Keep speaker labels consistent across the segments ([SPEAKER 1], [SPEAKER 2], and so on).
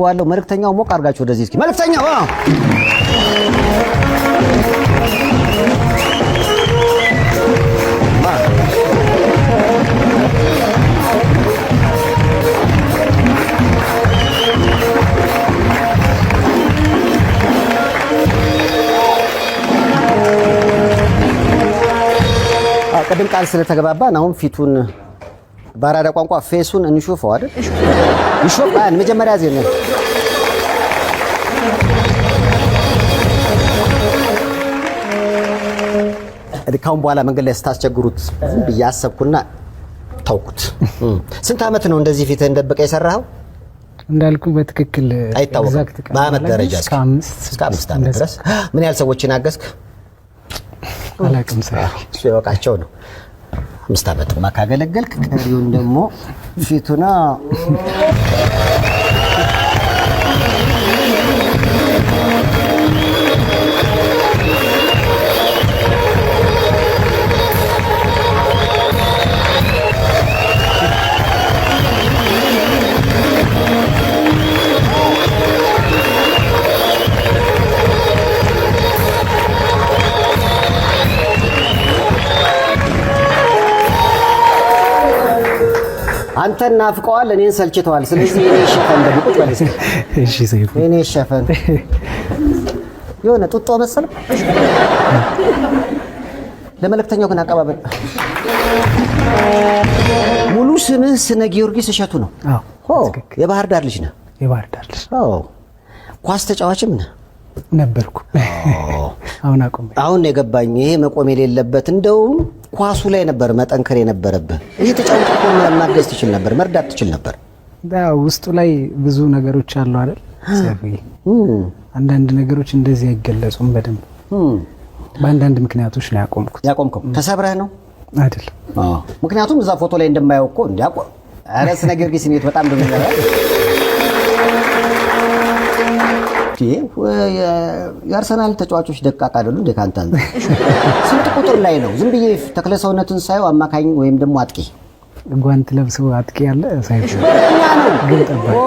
[SPEAKER 1] ዋለው መልእክተኛው ሞቅ አርጋችሁ ወደዚህ እስኪ መልእክተኛው ቀደም ቃል ስለተገባባን አሁን ፊቱን ባራዳ ቋንቋ ፌሱን እንሹፈው አይደል? ይሾፋል መጀመሪያ ዜና ካሁን በኋላ መንገድ ላይ ስታስቸግሩት ዝም ብዬ አሰብኩና ታውቁት። ስንት አመት ነው እንደዚህ ፊት እንደበቀ የሰራው?
[SPEAKER 2] እንዳልኩ በትክክል
[SPEAKER 1] ኤግዛክት በአመት ደረጃ እስከ 5 አመት ድረስ ምን ያህል ሰዎችን አገዝክ?
[SPEAKER 2] አላቅም ሳይ
[SPEAKER 1] እሱ የወቃቸው ነው። 5 አመት ማካገለገልክ ቀሪውን ደግሞ ፊቱና አንተን ናፍቀዋል እኔን ሰልችተዋል። ስለዚህ እኔ ሸፈን ደግሞ ቁጭ በል እስኪ።
[SPEAKER 2] እሺ ሰይፉ
[SPEAKER 1] እኔ ሸፈን የሆነ ጡጦ መሰለ። ለመልእክተኛው ግን አቀባበል ሙሉ ስምህ ስነ ጊዮርጊስ እሸቱ ነው?
[SPEAKER 2] አዎ
[SPEAKER 1] የባህር ዳር ልጅ ነህ?
[SPEAKER 2] የባህር ዳር ልጅ።
[SPEAKER 1] ኳስ ተጫዋችም ነህ?
[SPEAKER 2] ነበርኩ። አሁን አቆም።
[SPEAKER 1] አሁን የገባኝ ይሄ መቆም የሌለበት እንደውም ኳሱ ላይ ነበር መጠንከር የነበረብህ። ይሄ ተጫውተህ እኮ ማገዝ ትችል ነበር፣ መርዳት ትችል ነበር።
[SPEAKER 2] ውስጡ ላይ ብዙ ነገሮች አሉ አይደል? አንዳንድ ነገሮች እንደዚህ አይገለጹም በደንብ። በአንዳንድ ምክንያቶች ነው
[SPEAKER 1] ያቆምከው። ተሰብረህ ነው
[SPEAKER 2] አይደል?
[SPEAKER 1] ምክንያቱም እዛ ፎቶ ላይ እንደማየው እኮ ኧረ ስነ ጊዮርጊስ ነው በጣም ደም ይላል። የአርሰናል ተጫዋቾች ደቃቅ አይደሉ እንደ ካንተ ስንት ቁጥር ላይ ነው? ዝም ብዬ ተክለ ሰውነትን ሳይው አማካኝ ወይም ደግሞ አጥቂ
[SPEAKER 2] ጓንት ለብሰው አጥቂ ያለ ሳይፍ
[SPEAKER 1] ነው
[SPEAKER 2] ግን ጠባቂ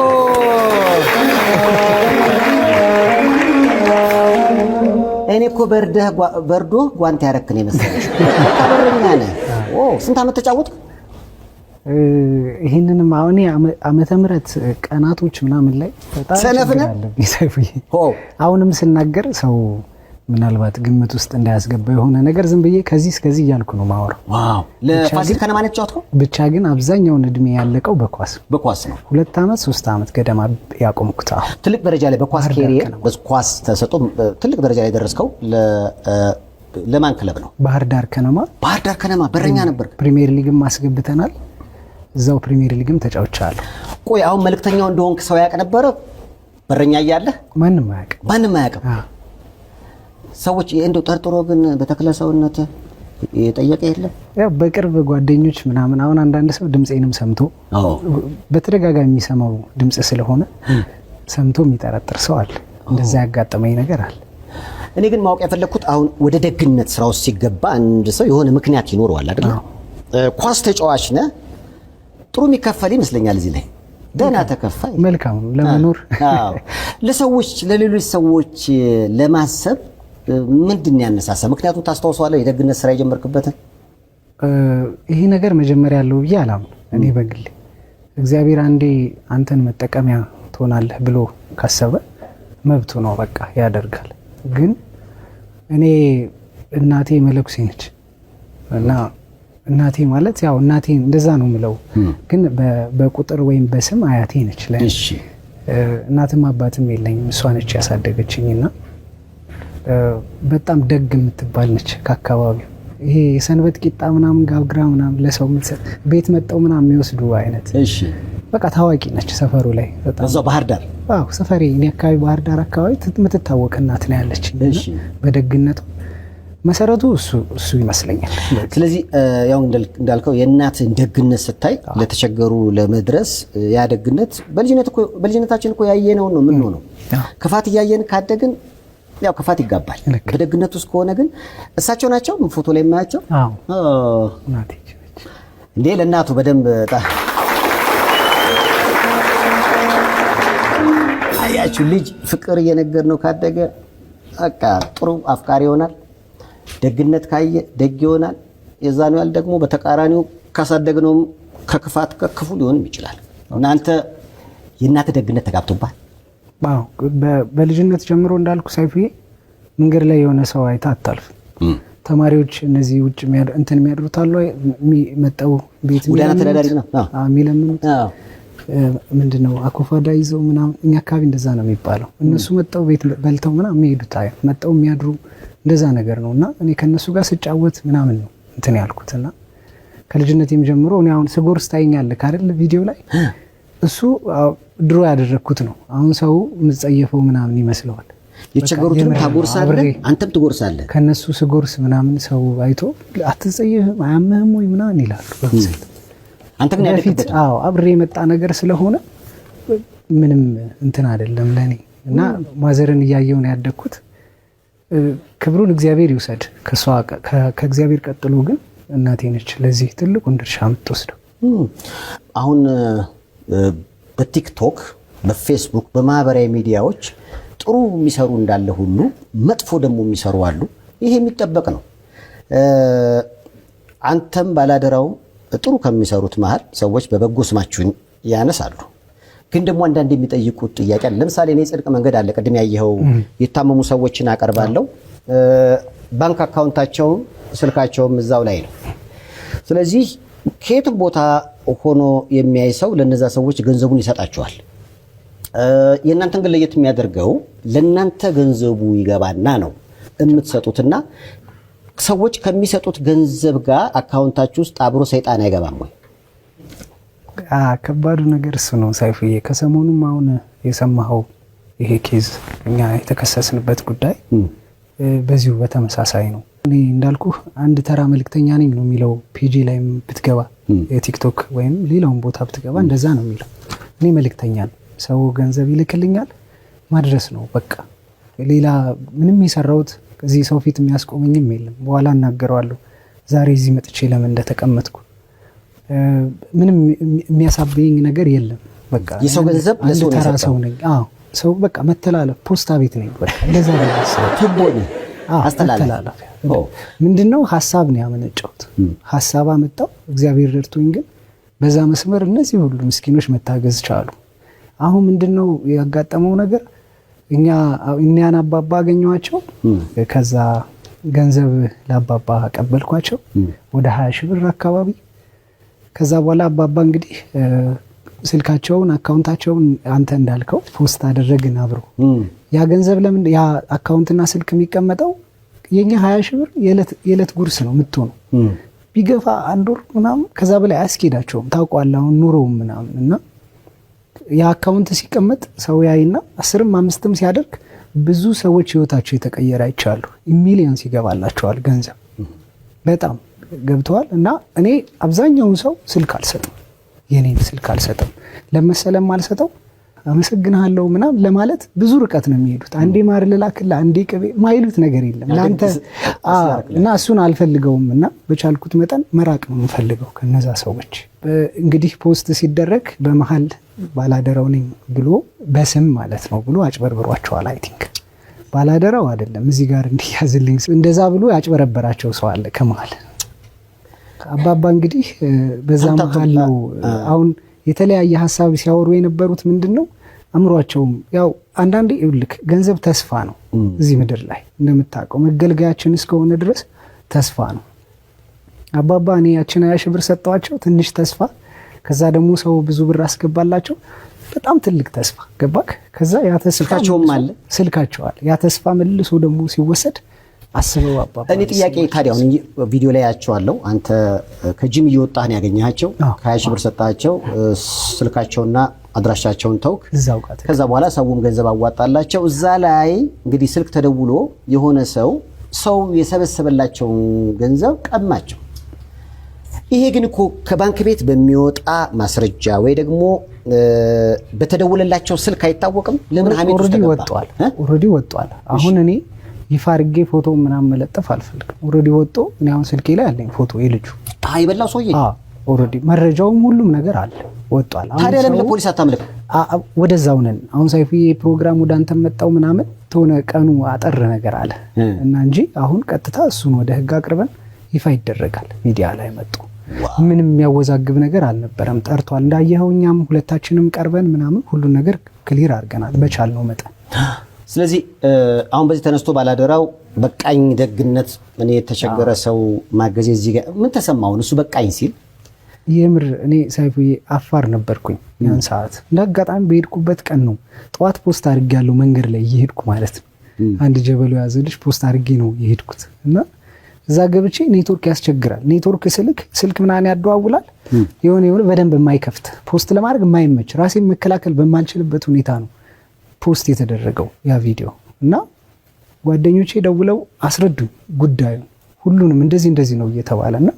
[SPEAKER 1] እኔ እኮ በርዶ ጓንት ያረክን ይመስላል። በረኛ ነህ። ስንት አመት ተጫወትክ?
[SPEAKER 2] ይሄንንም አሁን ዓመተ ምህረት ቀናቶች ምናምን ላይ በጣም
[SPEAKER 1] ሰነፍነ
[SPEAKER 2] አሁንም ስናገር ሰው ምናልባት ግምት ውስጥ እንዳያስገባ የሆነ ነገር ዝም ብዬ ከዚህ እስከዚህ እያልኩ ነው ማወራው።
[SPEAKER 1] ለፋሲል ከነማ ነው የተጫወትከው?
[SPEAKER 2] ብቻ ግን አብዛኛውን እድሜ ያለቀው በኳስ
[SPEAKER 1] ነው።
[SPEAKER 2] 2 አመት 3 አመት ገደማ ያቆምኩት።
[SPEAKER 1] ትልቅ ደረጃ ላይ በኳስ ካሪየር በኳስ ተሰጥቶ ትልቅ ደረጃ ላይ ደረስከው ለማን ክለብ ነው?
[SPEAKER 2] ባህር ዳር ከነማ።
[SPEAKER 1] ባህር ዳር ከነማ በረኛ ነበር።
[SPEAKER 2] ፕሪሚየር ሊግም ማስገብተናል። እዛው ፕሪሚየር ሊግም ተጫውቻለሁ።
[SPEAKER 1] ቆይ አሁን መልእክተኛው እንደሆንክ ሰው ያውቅ ነበር? በረኛ እያለ
[SPEAKER 2] ማንም አያውቅም።
[SPEAKER 1] ሰዎች እንደው ጠርጥሮ ግን በተክለ ሰውነት የጠየቀ የለም?
[SPEAKER 2] ያው በቅርብ ጓደኞች ምናምን አሁን አንዳንድ ሰው ድምጼንም ሰምቶ በተደጋጋሚ የሚሰማው ድምጽ ስለሆነ ሰምቶ የሚጠረጥር ሰው አለ። እንደዛ ያጋጠመኝ ነገር አለ።
[SPEAKER 1] እኔ ግን ማወቅ የፈለኩት አሁን ወደ ደግነት ስራ ውስጥ ሲገባ አንድ ሰው የሆነ ምክንያት ይኖረዋል አይደል? ኳስ ተጫዋች ነህ፣ ጥሩ የሚከፈል ይመስለኛል። እዚህ ላይ ደህና ተከፋይ
[SPEAKER 2] መልካም ለመኖር
[SPEAKER 1] ለሰዎች ለሌሎች ሰዎች ለማሰብ ምንድን ያነሳሳ? ምክንያቱም ታስታውሰዋለህ የደግነት ስራ የጀመርክበትን?
[SPEAKER 2] ይሄ ነገር መጀመሪያ ያለው ብዬ አላምንም። እኔ በግሌ እግዚአብሔር አንዴ አንተን መጠቀሚያ ትሆናለህ ብሎ ካሰበ መብቱ ነው፣ በቃ ያደርጋል። ግን እኔ እናቴ መለኩሴ ነች እና እናቴ ማለት ያው እናቴ እንደዛ ነው የምለው፣ ግን በቁጥር ወይም በስም አያቴ ነች ለኔ። እሺ እናትም አባትም የለኝም፣ እሷ ነች ያሳደገችኝና በጣም ደግ የምትባል ነች። ከአካባቢው ይሄ የሰንበት ቂጣ ምናምን ጋብግራ ምናምን ለሰው የምትሰጥ ቤት መጣው ምናምን የሚወስዱ አይነት። እሺ በቃ ታዋቂ ነች ሰፈሩ ላይ በጣም እዛው ባህር ዳር። አዎ ሰፈሬ እኔ አካባቢ ባህር ዳር አካባቢ የምትታወቅ እናት ነው ያለችኝ። እሺ በደግነቱ መሰረቱ እሱ ይመስለኛል።
[SPEAKER 1] ስለዚህ ያው እንዳልከው የእናትን ደግነት ስታይ ለተቸገሩ ለመድረስ ያ ደግነት በልጅነታችን እኮ ያየነው ነው ምን ነው ክፋት እያየን ካደግን ያው ክፋት ይጋባል። በደግነት ውስጥ ከሆነ ግን እሳቸው ናቸው ፎቶ ላይ የማያቸው።
[SPEAKER 2] እናቴ
[SPEAKER 1] እንዴ ለእናቱ በደንብ ይኸውላችሁ ልጅ ፍቅር እየነገር ነው ካደገ በቃ ጥሩ አፍቃሪ ይሆናል። ደግነት ካየ ደግ ይሆናል። የዛኑ ያህል ደግሞ በተቃራኒው ካሳደግነው ከክፋት ከክፉ ሊሆንም ይችላል። እናንተ የእናተ ደግነት ተጋብቶባል?
[SPEAKER 2] አዎ በልጅነት ጀምሮ እንዳልኩ ሰይፉዬ መንገድ ላይ የሆነ ሰው አይታ አታልፍ። ተማሪዎች እነዚህ ውጭ እንትን የሚያድሩት አሉ መጣው ቤት
[SPEAKER 1] ጎዳና ተዳዳሪ ነው
[SPEAKER 2] የሚለምኑት ምንድነው አኮፋዳ ይዘው ምናምን እኛ አካባቢ እንደዛ ነው የሚባለው። እነሱ መጣው ቤት በልተው ምናምን የሚሄዱት መጣው የሚያድሩ እንደዛ ነገር ነውና እኔ ከነሱ ጋር ስጫወት ምናምን ነው እንትን ያልኩትና ከልጅነቴም ጀምሮ እኔ አሁን ስጎርስ ታይኛለህ አይደል ቪዲዮ ላይ እሱ ድሮ ያደረኩት ነው። አሁን ሰው ምጸየፈው ምናምን ይመስለዋል።
[SPEAKER 1] የቸገሩትን ታጎርሳለህ፣ አንተም ትጎርሳለህ።
[SPEAKER 2] ከነሱ ስጎርስ ምናምን ሰው አይቶ አትጸየፍም አያምህም ወይ ምናምን ይላሉ።
[SPEAKER 1] አንተ ግን ያደረክበት
[SPEAKER 2] አብሬ የመጣ ነገር ስለሆነ ምንም እንትን አይደለም ለኔ እና ማዘርን እያየሁ ነው ያደግኩት። ክብሩን እግዚአብሔር ይውሰድ። ከእግዚአብሔር ቀጥሎ ግን እናቴ ነች ለዚህ ትልቁን ድርሻ የምትወስደው።
[SPEAKER 1] አሁን በቲክቶክ በፌስቡክ በማህበራዊ ሚዲያዎች ጥሩ የሚሰሩ እንዳለ ሁሉ መጥፎ ደግሞ የሚሰሩ አሉ። ይሄ የሚጠበቅ ነው። አንተም ባላደራውም ጥሩ ከሚሰሩት መሃል ሰዎች በበጎ ስማችሁን ያነሳሉ። ግን ደግሞ አንዳንድ የሚጠይቁት ጥያቄ አለ። ለምሳሌ እኔ ጽድቅ መንገድ አለ ቅድም ያየኸው የታመሙ ሰዎችን አቀርባለሁ። ባንክ አካውንታቸውም ስልካቸውም እዛው ላይ ነው። ስለዚህ ከየትም ቦታ ሆኖ የሚያይ ሰው ለነዛ ሰዎች ገንዘቡን ይሰጣቸዋል። የእናንተን ግን ለየት የሚያደርገው ለእናንተ ገንዘቡ ይገባና ነው የምትሰጡትና ሰዎች ከሚሰጡት ገንዘብ ጋር አካውንታችሁ ውስጥ አብሮ ሰይጣን አይገባም ወይ?
[SPEAKER 2] ከባዱ ነገር እሱ ነው ሰይፉዬ። ከሰሞኑም አሁን የሰማኸው ይሄ ኬዝ እኛ የተከሰስንበት ጉዳይ በዚሁ በተመሳሳይ ነው። እኔ እንዳልኩ አንድ ተራ መልእክተኛ ነኝ ነው የሚለው። ፒጂ ላይ ብትገባ የቲክቶክ ወይም ሌላውን ቦታ ብትገባ እንደዛ ነው የሚለው። እኔ መልእክተኛ ነኝ፣ ሰው ገንዘብ ይልክልኛል ማድረስ ነው በቃ። ሌላ ምንም የሰራሁት እዚህ ሰው ፊት የሚያስቆመኝም የለም። በኋላ እናገረዋለሁ ዛሬ እዚህ መጥቼ ለምን እንደተቀመጥኩ። ምንም የሚያሳበኝ ነገር የለም። በቃ
[SPEAKER 1] የሰው ገንዘብ ለሰው
[SPEAKER 2] ተራ ሰው ነኝ። አዎ ሰው በቃ መተላለፍ ፖስታ ቤት ነኝ በቃ እንደዛ ነው።
[SPEAKER 1] ቱቦ ነኝ አስተላለፍ
[SPEAKER 2] ምንድነው ሐሳብ ነው ያመነጨሁት። ሐሳብ አመጣው እግዚአብሔር ረድቶኝ፣ ግን በዛ መስመር እነዚህ ሁሉ ምስኪኖች መታገዝ ቻሉ። አሁን ምንድነው ያጋጠመው ነገር? እኛን አባባ አገኘኋቸው። ከዛ ገንዘብ ለአባባ አቀበልኳቸው ወደ 20 ሺህ ብር አካባቢ። ከዛ በኋላ አባባ እንግዲህ ስልካቸውን አካውንታቸውን አንተ እንዳልከው ፖስት አደረግን አብሮ። ያ ገንዘብ ለምን ያ አካውንትና ስልክ የሚቀመጠው የኛ 20 ሺህ ብር የዕለት ጉርስ ነው የምትሆነው። ቢገፋ አንድ ወር ምናምን ከዛ በላይ አያስኬዳቸውም። ታውቀዋለህ አሁን ኑሮውም ምናምን እና ያ አካውንት ሲቀመጥ ሰው ያይና 10ም 5ም ሲያደርግ ብዙ ሰዎች ህይወታቸው የተቀየረ አይቻሉ። ሚሊዮን ይገባላቸዋል ገንዘብ በጣም ገብተዋል። እና እኔ አብዛኛውን ሰው ስልክ አልሰጥም፣ የኔን ስልክ አልሰጥም። ለመሰለም አልሰጠው አመሰግናለሁ ምናምን ለማለት ብዙ ርቀት ነው የሚሄዱት። አንዴ ማር ልላክልህ አንዴ ቅቤ ማይሉት ነገር የለም ላንተ እና እሱን አልፈልገውም። እና በቻልኩት መጠን መራቅ ነው የምፈልገው ከነዛ ሰዎች። እንግዲህ ፖስት ሲደረግ በመሃል ባላደራው ነኝ ብሎ በስም ማለት ነው ብሎ አጭበርብሯቸዋል። አይ ቲንክ ባላደራው አይደለም እዚህ ጋር እንዲያዝልኝ እንደዛ ብሎ ያጭበረበራቸው ሰው አለ ከመሃል። አባባ እንግዲህ በዛ መሃል ነው አሁን የተለያየ ሐሳብ ሲያወሩ የነበሩት። ምንድነው አምሯቸውም ያው አንዳንዴ ይልክ ገንዘብ ተስፋ ነው። እዚህ ምድር ላይ እንደምታውቀው መገልገያችን እስከሆነ ድረስ ተስፋ ነው። አባባ እኔ ያችን 20 ሺህ ብር ሰጠዋቸው ትንሽ ተስፋ፣ ከዛ ደግሞ ሰው ብዙ ብር አስገባላቸው በጣም ትልቅ ተስፋ ገባክ። ከዛ ያ ተስፋቸውም አለ ስልካቸው አለ። ያ ተስፋ መልሶ ደግሞ ሲወሰድ አስበው አባባ። እኔ
[SPEAKER 1] ጥያቄ ታዲያ አሁን ቪዲዮ ላይ ያያቸዋለሁ። አንተ ከጂም እየወጣህ ነው ያገኘሃቸው፣ 20 ሺህ ብር ሰጣቸው፣ ስልካቸውና አድራሻቸውን ተውክ። ከዛ በኋላ ሰውም ገንዘብ አዋጣላቸው። እዛ ላይ እንግዲህ ስልክ ተደውሎ የሆነ ሰው የሰበሰበላቸውን ገንዘብ ቀማቸው። ይሄ ግን እኮ ከባንክ ቤት በሚወጣ ማስረጃ ወይ ደግሞ በተደወለላቸው ስልክ አይታወቅም። ለምን ሀሜት ውስጥ
[SPEAKER 2] ወጥቷል? ኦሬዲ ወጥቷል። አሁን እኔ ይፋ አድርጌ ፎቶ ምናምን መለጠፍ አልፈልግም። ኦሬዲ ወጥቶ እኔ አሁን ስልኬ ላይ አለኝ ፎቶ የልጁ
[SPEAKER 1] የበላው ሰውዬ
[SPEAKER 2] ኦልሬዲ መረጃውም ሁሉም ነገር አለ ወጥቷል።
[SPEAKER 1] ታዲያ ለምን ለፖሊስ አታምልክ?
[SPEAKER 2] ወደዛው ነን አሁን ሳይፉዬ ፕሮግራም ወደ አንተ መጣው ምናምን ተሆነ ቀኑ አጠር ነገር አለ እና እንጂ አሁን ቀጥታ እሱን ወደ ህግ አቅርበን ይፋ ይደረጋል። ሚዲያ ላይ መጡ። ምንም የሚያወዛግብ ነገር አልነበረም። ጠርቷል እንዳየኸው እኛም ሁለታችንም ቀርበን ምናምን ሁሉን ነገር ክሊር አድርገናል በቻልነው መጠን።
[SPEAKER 1] ስለዚህ አሁን በዚህ ተነስቶ ባላደራው በቃኝ ደግነት እኔ የተቸገረ ሰው ማገዜ እዚህ ጋር ምን ተሰማው? እሱ በቃኝ ሲል
[SPEAKER 2] የምር እኔ ሳይፉዬ አፋር ነበርኩኝ ያን ሰዓት እንዳጋጣሚ በሄድኩበት ቀን ነው ጠዋት ፖስት አድርጌያለሁ መንገድ ላይ እየሄድኩ ማለት ነው። አንድ ጀበሉ ያዘ ልጅ ፖስት አድርጌ ነው የሄድኩት እና እዛ ገብቼ ኔትወርክ ያስቸግራል። ኔትወርክ ስልክ ምናምን ያደዋውላል የሆነ በደንብ የማይከፍት ፖስት ለማድረግ የማይመች ራሴን መከላከል በማልችልበት ሁኔታ ነው ፖስት የተደረገው ያ ቪዲዮ እና ጓደኞቼ ደውለው አስረዱኝ ጉዳዩ ሁሉንም እንደዚህ ነው እየተባለና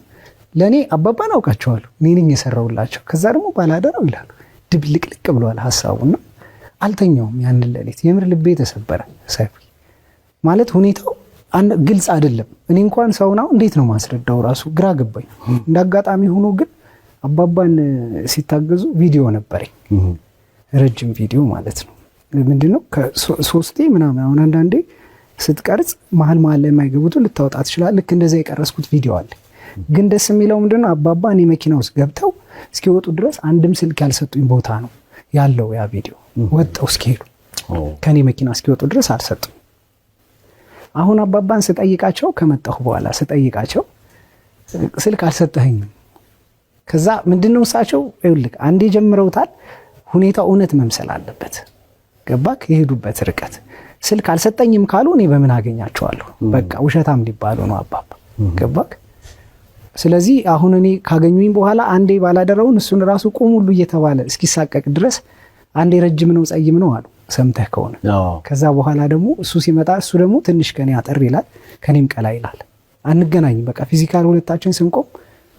[SPEAKER 2] ለኔ አባባን አውቃቸዋለሁ እኔ ነኝ የሰራውላቸው። ከዛ ደግሞ ባላደራው ይላሉ ድብልቅልቅ ብሏል ሐሳቡና አልተኛውም ያንን ሌሊት። የምር ልቤ ተሰበረ። ሳይፉ ማለት ሁኔታው ግልጽ አይደለም። እኔ እንኳን ሰውናው እንዴት ነው ማስረዳው ራሱ ግራ ገባኝ። እንዳጋጣሚ ሆኖ ግን አባባን ሲታገዙ ቪዲዮ ነበረኝ ረጅም ቪዲዮ ማለት ነው። ምንድነው ከሶስቴ ምናምን አሁን አንዳንዴ ስትቀርጽ መሀል ላይ የማይገቡት ልታወጣ ትችላለህ። ልክ እንደዛ የቀረስኩት ቪዲዮ አለ። ግን ደስ የሚለው ምንድነው አባባ እኔ መኪና ውስጥ ገብተው እስኪወጡ ድረስ አንድም ስልክ ያልሰጡኝ ቦታ ነው ያለው ያ ቪዲዮ። ወጣው እስኪሄዱ ከኔ መኪና እስኪወጡ ድረስ አልሰጡኝ። አሁን አባባን ስጠይቃቸው ከመጣሁ በኋላ ስጠይቃቸው ስልክ አልሰጠኸኝም። ከዛ ምንድነው እሳቸው ይኸውልህ አንዴ ጀምረውታል። ሁኔታው እውነት መምሰል አለበት። ገባክ? የሄዱበት ርቀት ስልክ አልሰጠኝም ካሉ እኔ በምን አገኛቸዋለሁ? በቃ ውሸታም ሊባሉ ነው አባባ። ገባክ? ስለዚህ አሁን እኔ ካገኙኝ በኋላ አንዴ ባላደረውን እሱን ራሱ ቁም ሁሉ እየተባለ እስኪሳቀቅ ድረስ አንዴ ረጅም ነው ጸይም ነው አሉ ሰምተህ ከሆነ። ከዛ በኋላ ደግሞ እሱ ሲመጣ እሱ ደግሞ ትንሽ ከኔ አጠር ይላል ከኔም ቀላ ይላል። አንገናኝም። በቃ ፊዚካል ሁለታችን ስንቆም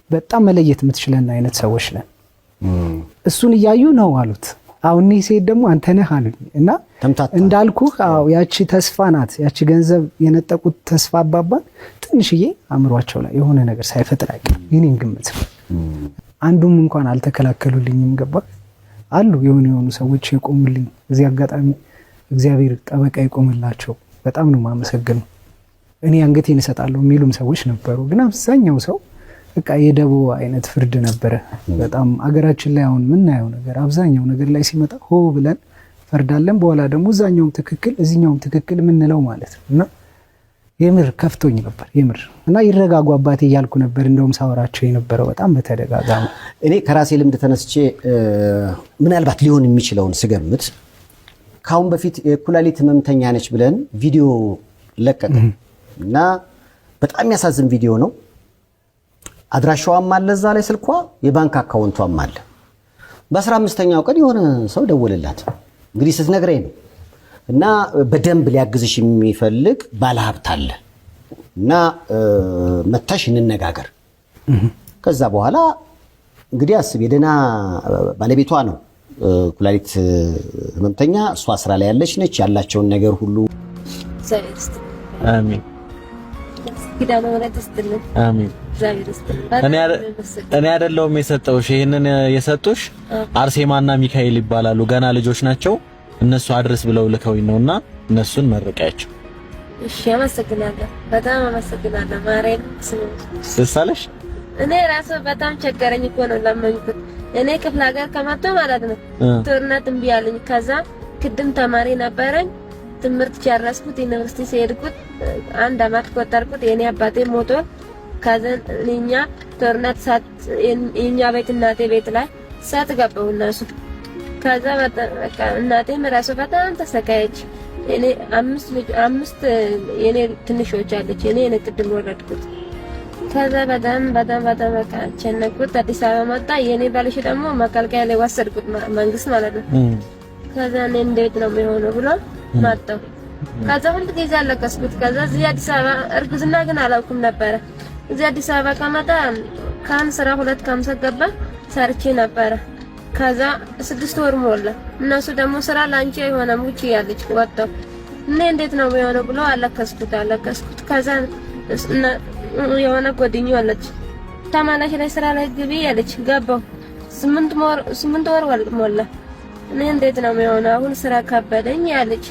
[SPEAKER 2] በጣም መለየት የምትችለን አይነት ሰዎች ነን። እሱን እያዩ ነው አሉት። አሁን እኔ ሲሄድ ደግሞ አንተ ነህ አሉኝ እና እንዳልኩህ ያቺ ተስፋ ናት። ያቺ ገንዘብ የነጠቁት ተስፋ አባባን ትንሽዬ አእምሯቸው ላይ የሆነ ነገር ሳይፈጥር አይቀርም። የኔን ግምት አንዱም እንኳን አልተከላከሉልኝም። ገባ አሉ የሆኑ ሰዎች የቆሙልኝ። እዚህ አጋጣሚ እግዚአብሔር ጠበቃ ይቆምላቸው። በጣም ነው የማመሰግነው። እኔ አንገቴን እሰጣለሁ የሚሉም ሰዎች ነበሩ። ግን አብዛኛው ሰው በቃ የደቦ አይነት ፍርድ ነበረ። በጣም አገራችን ላይ አሁን ምናየው ነገር አብዛኛው ነገር ላይ ሲመጣ ሆ ብለን ፈርዳለን። በኋላ ደግሞ እዛኛውም ትክክል እዚህኛውም ትክክል የምንለው ማለት ነው እና የምር ከፍቶኝ ነበር የምር እና ይረጋጉ አባቴ እያልኩ ነበር እንደውም ሳወራቸው የነበረው በጣም በተደጋጋሚ።
[SPEAKER 1] እኔ ከራሴ ልምድ ተነስቼ ምናልባት ሊሆን የሚችለውን ስገምት ካሁን በፊት የኩላሊት ህመምተኛ ነች ብለን ቪዲዮ ለቀቀ እና በጣም የሚያሳዝን ቪዲዮ ነው። አድራሻዋም አለ እዛ ላይ ስልኳ የባንክ አካውንቷም አለ። በ15ኛው ቀን የሆነ ሰው ደወለላት እንግዲህ ስትነግረኝ ነው እና በደንብ ሊያግዝሽ የሚፈልግ ባለሀብት አለ እና መተሽ እንነጋገር። ከዛ በኋላ እንግዲህ አስብ የደና ባለቤቷ ነው ኩላሊት ህመምተኛ፣ እሷ ስራ ላይ ያለች ነች። ያላቸውን ነገር ሁሉ
[SPEAKER 3] አሜን
[SPEAKER 4] ኪዳነ ወረድ ስትልን
[SPEAKER 3] አሜን። እኔ አይደለሁም የሰጠውሽ። ይሄንን የሰጡሽ አርሴማና ሚካኤል ይባላሉ። ገና ልጆች ናቸው። እነሱ አድርስ ብለው ልከውኝ ነውና እነሱን መርቂያቸው።
[SPEAKER 4] እሺ፣ አመሰግናለሁ። በጣም አመሰግናለሁ። ማርያም
[SPEAKER 3] ስሳለሽ
[SPEAKER 4] እኔ ራሱ በጣም ቸገረኝ እኮ ነው ለማንኩት። እኔ ክፍለ ሀገር ከመጣሁ ማለት ነው ጦርነት እምቢ አለኝ። ከዛ ቅድም ተማሪ ነበረኝ ትምህርት ጨረስኩት። ዩኒቨርሲቲ ሲሄድኩት አንድ አመት ቆጠርኩት። የኔ አባቴ ሞቶ ከዛን እኛ ጦርነት ሳት የኛ ቤት እናቴ ቤት ላይ ሳት ገባው እነሱ። ከዛ በቃ እናቴም ራሱ በጣም ተሰቃየች። እኔ አምስት የኔ ትንሾች አለች። እኔ ቅድም ወለድኩት። ከዛ በጣም በቃ ቸነኩት። አዲስ አበባ መጣ። የኔ ባልሽ ደግሞ መከልከያ ላይ ወሰድኩት መንግስት ማለት ነው። ከዛ እኔ እንዴት ነው የሚሆነው ብሎ መጣሁ። ከዛ ሁሉ ጊዜ አለቀስኩት። ከዛ እዚህ አዲስ አበባ እርግዝና ግን አላውቅም ነበረ። እዚህ አዲስ አበባ ከመጣ ካን ስራ 250 ገባ ሰርቼ ነበረ። ከዛ 6 ወር ሞላ። እነሱ ደግሞ ስራ ላንቺ አይሆንም ውጪ ያለች ወጣው። እኔ እንዴት ነው የሚሆነው ብሎ አለቀስኩት። ከዛ የሆነ ጓደኛዬ አለች ተማላሽ ላይ ስራ ላይ ግቢ ያለች ገባሁ። 8 ወር ሞላ። እኔ እንዴት ነው የሚሆነው? አሁን ስራ ከበደኝ ያለች